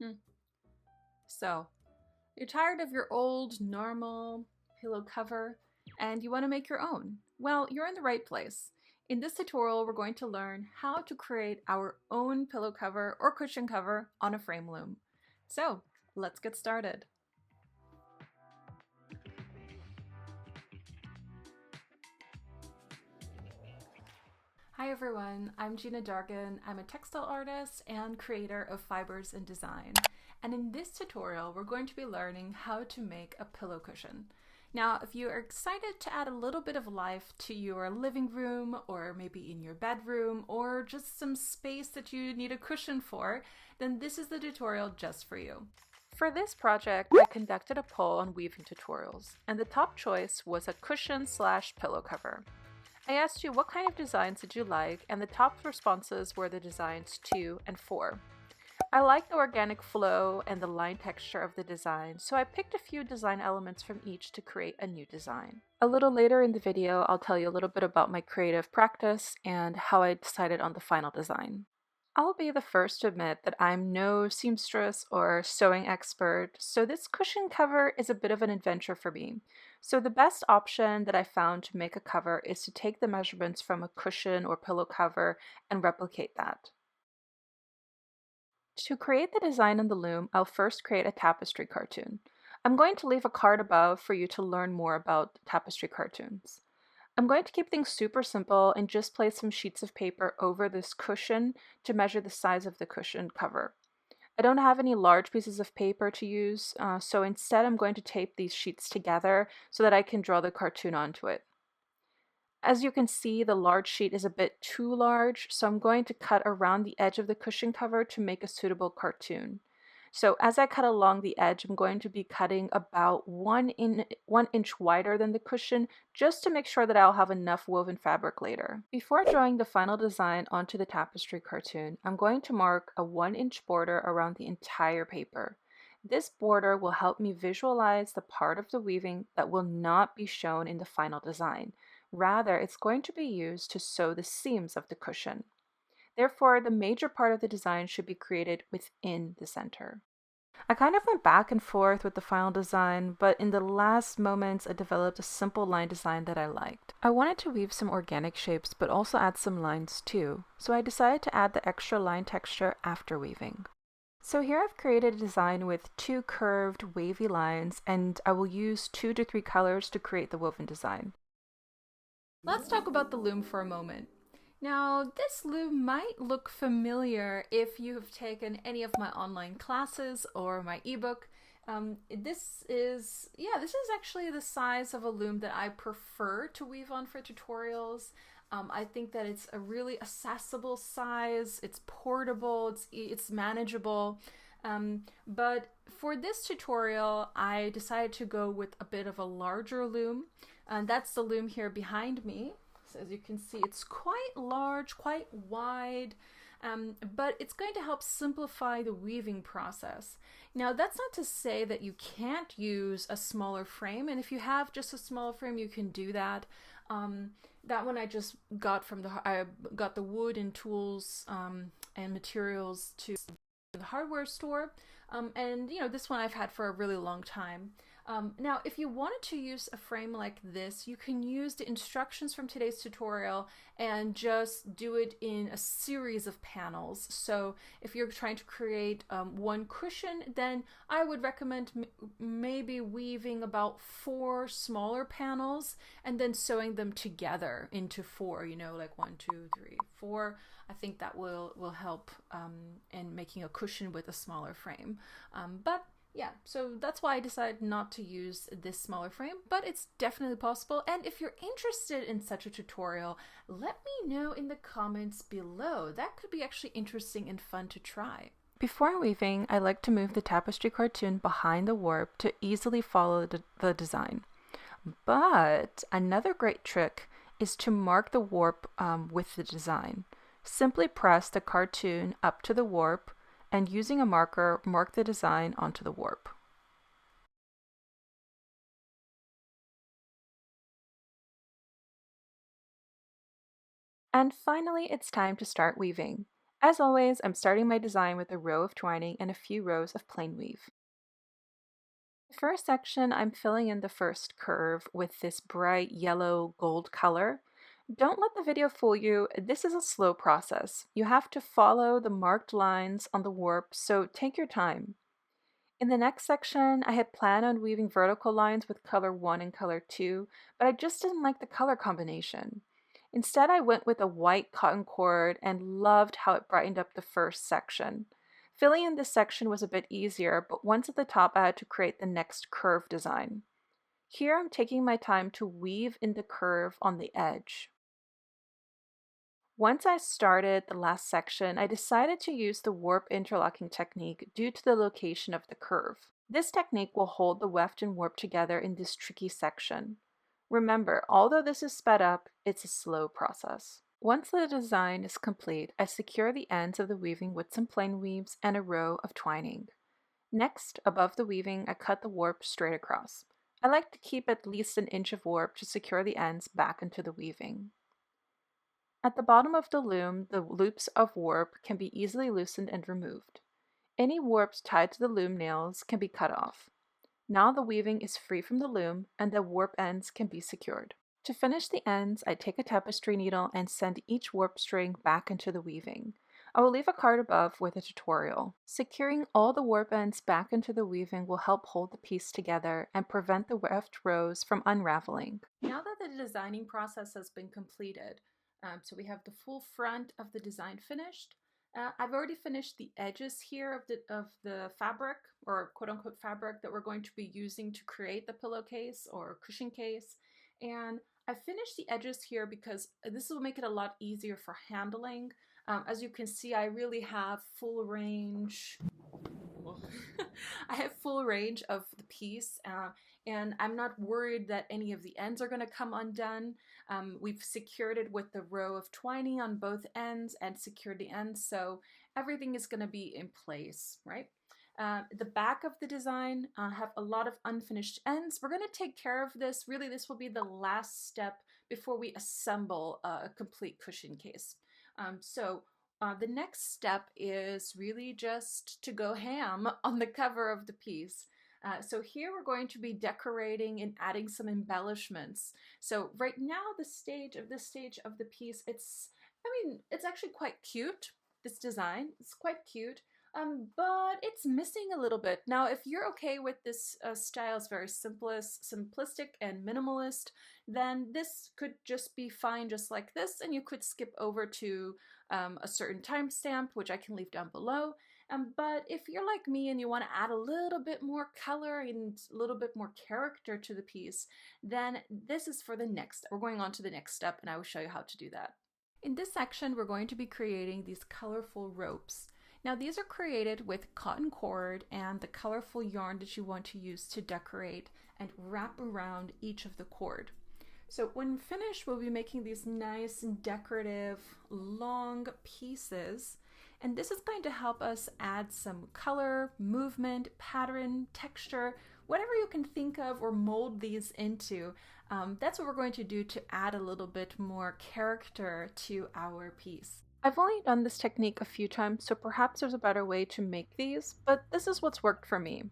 Hmm. So, you're tired of your old, normal pillow cover and you want to make your own? Well, you're in the right place. In this tutorial, we're going to learn how to create our own pillow cover or cushion cover on a frame loom. So, let's get started. Hi everyone, I'm Gina Dargan. I'm a textile artist and creator of fibers and design. And in this tutorial, we're going to be learning how to make a pillow cushion. Now, if you are excited to add a little bit of life to your living room or maybe in your bedroom or just some space that you need a cushion for, then this is the tutorial just for you. For this project, I conducted a poll on weaving tutorials, and the top choice was a cushion/pillow cover. I asked you what kind of designs did you like, and the top responses were the designs 2 and 4. I like the organic flow and the line texture of the design, so I picked a few design elements from each to create a new design. A little later in the video, I'll tell you a little bit about my creative practice and how I decided on the final design. I'll be the first to admit that I'm no seamstress or sewing expert, so this cushion cover is a bit of an adventure for me. So the best option that I found to make a cover is to take the measurements from a cushion or pillow cover and replicate that. To create the design in the loom, I'll first create a tapestry cartoon. I'm going to leave a card above for you to learn more about tapestry cartoons. I'm going to keep things super simple and just place some sheets of paper over this cushion to measure the size of the cushion cover. I don't have any large pieces of paper to use, so instead I'm going to tape these sheets together so that I can draw the cartoon onto it. As you can see, the large sheet is a bit too large, so I'm going to cut around the edge of the cushion cover to make a suitable cartoon. So as I cut along the edge, I'm going to be cutting about 1 inch wider than the cushion, just to make sure that I'll have enough woven fabric later. Before drawing the final design onto the tapestry cartoon, I'm going to mark a 1-inch border around the entire paper. This border will help me visualize the part of the weaving that will not be shown in the final design. Rather, it's going to be used to sew the seams of the cushion. Therefore, the major part of the design should be created within the center. I kind of went back and forth with the final design, but in the last moments I developed a simple line design that I liked. I wanted to weave some organic shapes but also add some lines too, so I decided to add the extra line texture after weaving. So here I've created a design with 2 curved wavy lines, and I will use 2 to 3 colors to create the woven design. Let's talk about the loom for a moment. Now, this loom might look familiar if you have taken any of my online classes or my ebook. This is actually the size of a loom that I prefer to weave on for tutorials. I think that it's a really accessible size, it's portable, it's manageable. But for this tutorial, I decided to go with a bit of a larger loom. And that's the loom here behind me. So as you can see, it's quite large, quite wide, but it's going to help simplify the weaving process. Now, that's not to say that you can't use a smaller frame, and if you have just a small frame, you can do that. That one I just got I got the wood and tools and materials to the hardware store, and this one I've had for a really long time. Now, if you wanted to use a frame like this, you can use the instructions from today's tutorial and just do it in a series of panels. So if you're trying to create one cushion, then I would recommend maybe weaving about 4 smaller panels and then sewing them together into 4, like 1, 2, 3, 4. I think that will help in making a cushion with a smaller frame. But yeah, so that's why I decided not to use this smaller frame, but it's definitely possible. And if you're interested in such a tutorial, let me know in the comments below. That could be actually interesting and fun to try. Before weaving, I like to move the tapestry cartoon behind the warp to easily follow the design. But another great trick is to mark the warp with the design. Simply press the cartoon up to the warp and using a marker, mark the design onto the warp. And finally, it's time to start weaving. As always, I'm starting my design with a row of twining and a few rows of plain weave. The first section, I'm filling in the first curve with this bright yellow gold color. Don't let the video fool you, this is a slow process. You have to follow the marked lines on the warp, so take your time. In the next section, I had planned on weaving vertical lines with color 1 and color 2, but I just didn't like the color combination. Instead, I went with a white cotton cord and loved how it brightened up the first section. Filling in this section was a bit easier, but once at the top, I had to create the next curve design. Here, I'm taking my time to weave in the curve on the edge. Once I started the last section, I decided to use the warp interlocking technique due to the location of the curve. This technique will hold the weft and warp together in this tricky section. Remember, although this is sped up, it's a slow process. Once the design is complete, I secure the ends of the weaving with some plain weaves and a row of twining. Next, above the weaving, I cut the warp straight across. I like to keep at least an inch of warp to secure the ends back into the weaving. At the bottom of the loom, the loops of warp can be easily loosened and removed. Any warps tied to the loom nails can be cut off. Now the weaving is free from the loom and the warp ends can be secured. To finish the ends, I take a tapestry needle and send each warp string back into the weaving. I will leave a card above with a tutorial. Securing all the warp ends back into the weaving will help hold the piece together and prevent the weft rows from unraveling. Now that the designing process has been completed, so we have the full front of the design finished. I've already finished the edges here of the fabric, or quote-unquote fabric, that we're going to be using to create the pillowcase or cushion case. And I finished the edges here because this will make it a lot easier for handling. As you can see, I really have full range. I have full range of the piece, and I'm not worried that any of the ends are going to come undone. We've secured it with the row of twining on both ends and secured the ends, so everything is going to be in place, right? The back of the design have a lot of unfinished ends. We're going to take care of this. Really, this will be the last step before we assemble a complete cushion case. The next step is really just to go ham on the cover of the piece. So here we're going to be decorating and adding some embellishments. So right now, this stage of the piece, it's actually quite cute. This design, it's quite cute. But it's missing a little bit. Now, if you're okay with this style, it's very simplistic and minimalist, then this could just be fine just like this, and you could skip over to a certain timestamp, which I can leave down below. But if you're like me and you want to add a little bit more color and a little bit more character to the piece, then this is for the next. We're going on to the next step, and I will show you how to do that. In this section, we're going to be creating these colorful ropes. Now these are created with cotton cord and the colorful yarn that you want to use to decorate and wrap around each of the cord. So when finished, we'll be making these nice and decorative long pieces, and this is going to help us add some color, movement, pattern, texture, whatever you can think of or mold these into. That's what we're going to do to add a little bit more character to our piece. I've only done this technique a few times, so perhaps there's a better way to make these, but this is what's worked for me.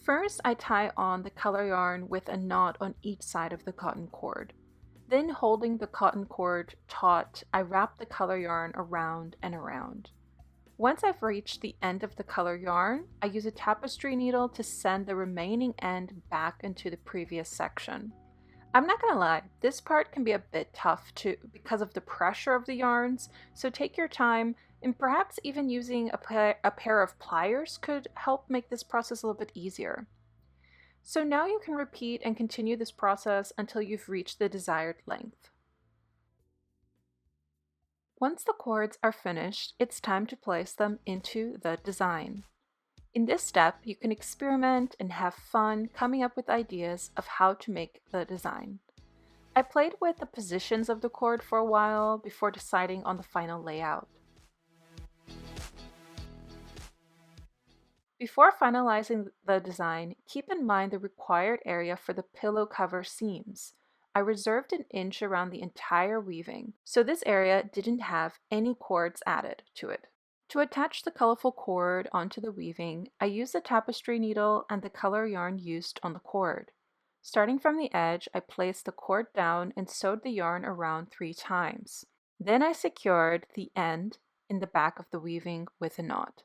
First, I tie on the color yarn with a knot on each side of the cotton cord. Then, holding the cotton cord taut, I wrap the color yarn around and around. Once I've reached the end of the color yarn, I use a tapestry needle to send the remaining end back into the previous section. I'm not gonna lie, this part can be a bit tough too because of the pressure of the yarns, so take your time, and perhaps even using a pair of pliers could help make this process a little bit easier. So now you can repeat and continue this process until you've reached the desired length. Once the cords are finished, it's time to place them into the design. In this step, you can experiment and have fun coming up with ideas of how to make the design. I played with the positions of the cord for a while before deciding on the final layout. Before finalizing the design, keep in mind the required area for the pillow cover seams. I reserved an inch around the entire weaving, so this area didn't have any cords added to it. To attach the colorful cord onto the weaving, I used the tapestry needle and the color yarn used on the cord. Starting from the edge, I placed the cord down and sewed the yarn around 3 times. Then I secured the end in the back of the weaving with a knot.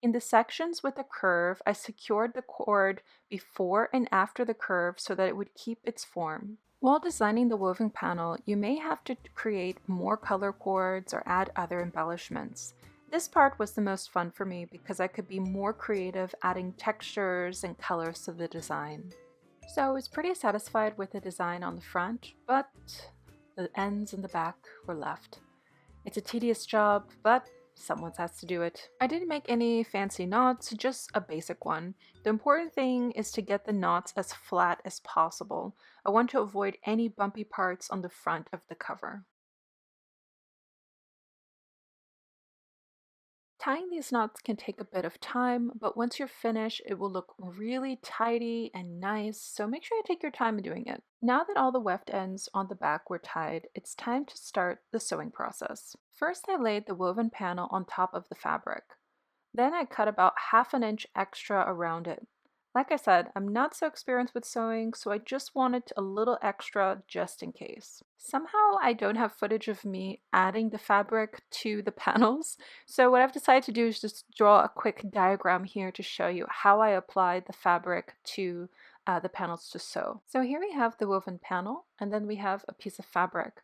In the sections with a curve, I secured the cord before and after the curve so that it would keep its form. While designing the woven panel, you may have to create more color cords or add other embellishments. This part was the most fun for me because I could be more creative adding textures and colors to the design. So I was pretty satisfied with the design on the front, but the ends and the back were left. It's a tedious job, but someone has to do it. I didn't make any fancy knots, just a basic one. The important thing is to get the knots as flat as possible. I want to avoid any bumpy parts on the front of the cover. Tying these knots can take a bit of time, but once you're finished, it will look really tidy and nice, so make sure you take your time doing it. Now that all the weft ends on the back were tied, it's time to start the sewing process. First, I laid the woven panel on top of the fabric. Then I cut about 1/2 inch extra around it. Like I said, I'm not so experienced with sewing, so I just wanted a little extra just in case. Somehow I don't have footage of me adding the fabric to the panels, so what I've decided to do is just draw a quick diagram here to show you how I applied the fabric to the panels to sew. So here we have the woven panel, and then we have a piece of fabric.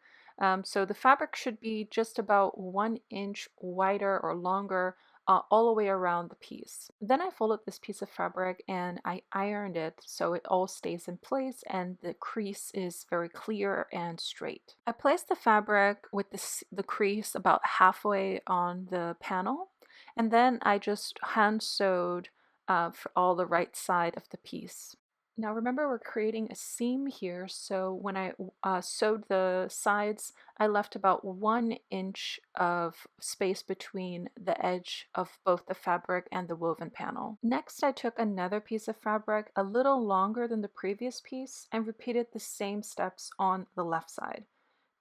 So the fabric should be just about 1 inch wider or longer all the way around the piece. Then I folded this piece of fabric and I ironed it so it all stays in place and the crease is very clear and straight. I placed the fabric with the crease about halfway on the panel, and then I just hand sewed for all the right side of the piece. Now remember, we're creating a seam here, so when I sewed the sides, I left about 1 inch of space between the edge of both the fabric and the woven panel. Next, I took another piece of fabric a little longer than the previous piece and repeated the same steps on the left side.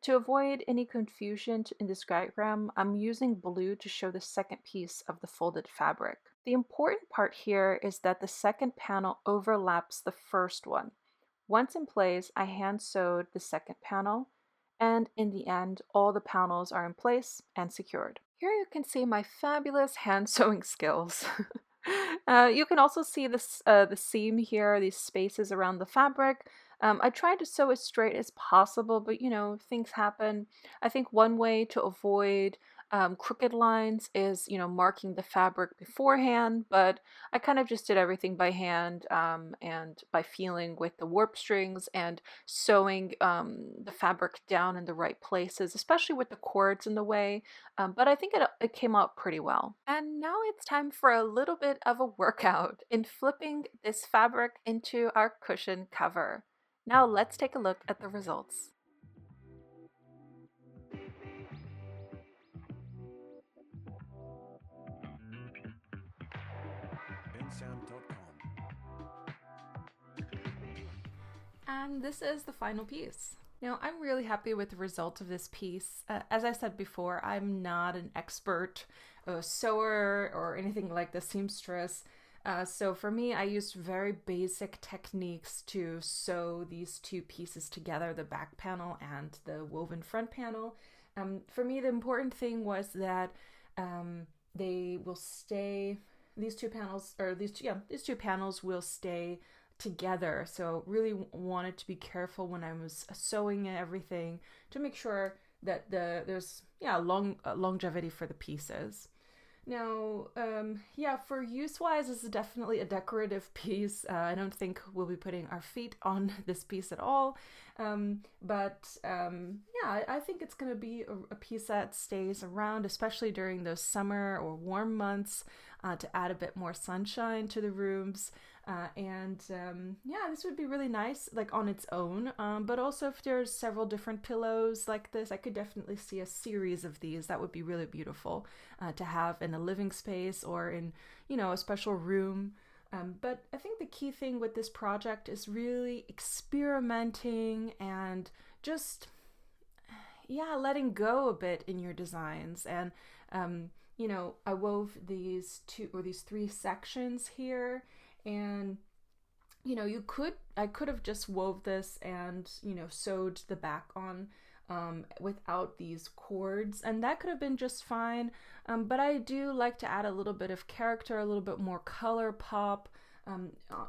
To avoid any confusion in this diagram, I'm using blue to show the second piece of the folded fabric. The important part here is that the second panel overlaps the first one. Once in place, I hand sewed the second panel, and in the end, all the panels are in place and secured. Here you can see my fabulous hand sewing skills. You can also see this, the seam here, these spaces around the fabric. I tried to sew as straight as possible, but things happen. I think one way to avoid crooked lines is, marking the fabric beforehand, but I kind of just did everything by hand and by feeling with the warp strings and sewing the fabric down in the right places, especially with the cords in the way. But I think it came out pretty well. And now it's time for a little bit of a workout in flipping this fabric into our cushion cover. Now let's take a look at the results. And this is the final piece. Now, I'm really happy with the result of this piece. As I said before, I'm not an expert sewer or anything like the seamstress. So for me, I used very basic techniques to sew these two pieces together, the back panel and the woven front panel. For me, the important thing was that they will stay, these two panels will stay together. So really wanted to be careful when I was sewing everything to make sure that there's longevity for the pieces. Now, for use-wise, this is definitely a decorative piece. I don't think we'll be putting our feet on this piece at all. I think it's going to be a piece that stays around, especially during those summer or warm months, to add a bit more sunshine to the rooms. This would be really nice, like on its own. But also, if there's several different pillows like this, I could definitely see a series of these. That would be really beautiful to have in a living space or in, a special room. But I think the key thing with this project is really experimenting and just, yeah, letting go a bit in your designs. And I wove these three sections here, and I could have just wove this and sewed the back on without these cords, and that could have been just fine. But I do like to add a little bit of character, a little bit more color pop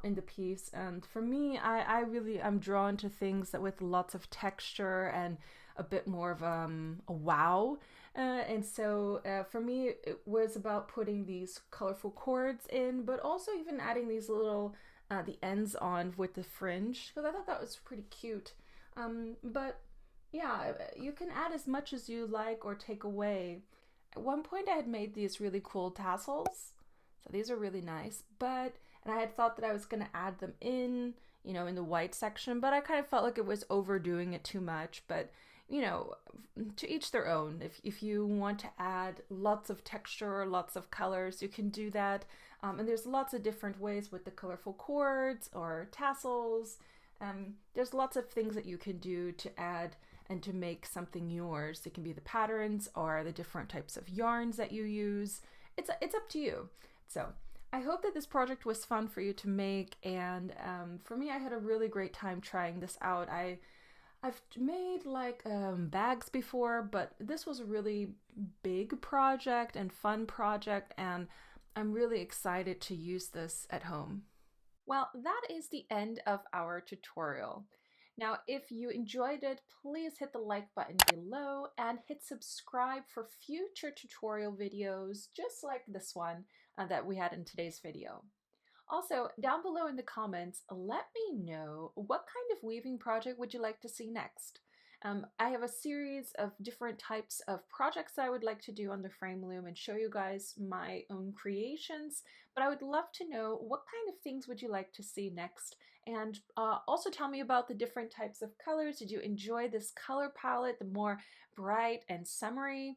in the piece. And for me, I really am drawn to things that with lots of texture and a bit more of a wow. And so for me, it was about putting these colorful cords in, but also even adding these little the ends on with the fringe, because I thought that was pretty cute. But yeah, you can add as much as you like or take away. At one point, I had made these really cool tassels, so these are really nice. And I had thought that I was going to add them in the white section, but I kind of felt like it was overdoing it too much. But to each their own. If you want to add lots of texture, lots of colors, you can do that. And there's lots of different ways with the colorful cords or tassels. There's lots of things that you can do to add and to make something yours. It can be the patterns or the different types of yarns that you use. It's up to you. So I hope that this project was fun for you to make, and for me, I had a really great time trying this out. I've made like bags before, but this was a really big project and fun project, and I'm really excited to use this at home. Well, that is the end of our tutorial. Now, if you enjoyed it, please hit the like button below and hit subscribe for future tutorial videos just like this one that we had in today's video. Also, down below in the comments, let me know what kind of weaving project would you like to see next. I have a series of different types of projects that I would like to do on the frame loom and show you guys my own creations, but I would love to know what kind of things would you like to see next, and also tell me about the different types of colors. Did you enjoy this color palette, the more bright and summery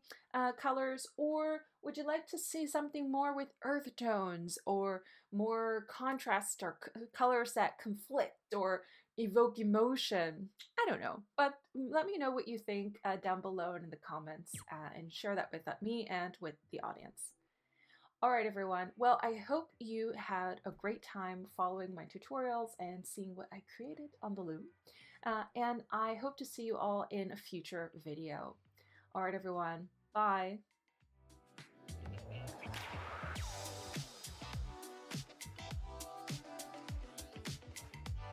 colors, or would you like to see something more with earth tones or more contrast or colors that conflict or evoke emotion? I don't know, but let me know what you think down below and in the comments, and share that with me and with the audience. All right, everyone. Well, I hope you had a great time following my tutorials and seeing what I created on the loom. And I hope to see you all in a future video. All right, everyone. Bye.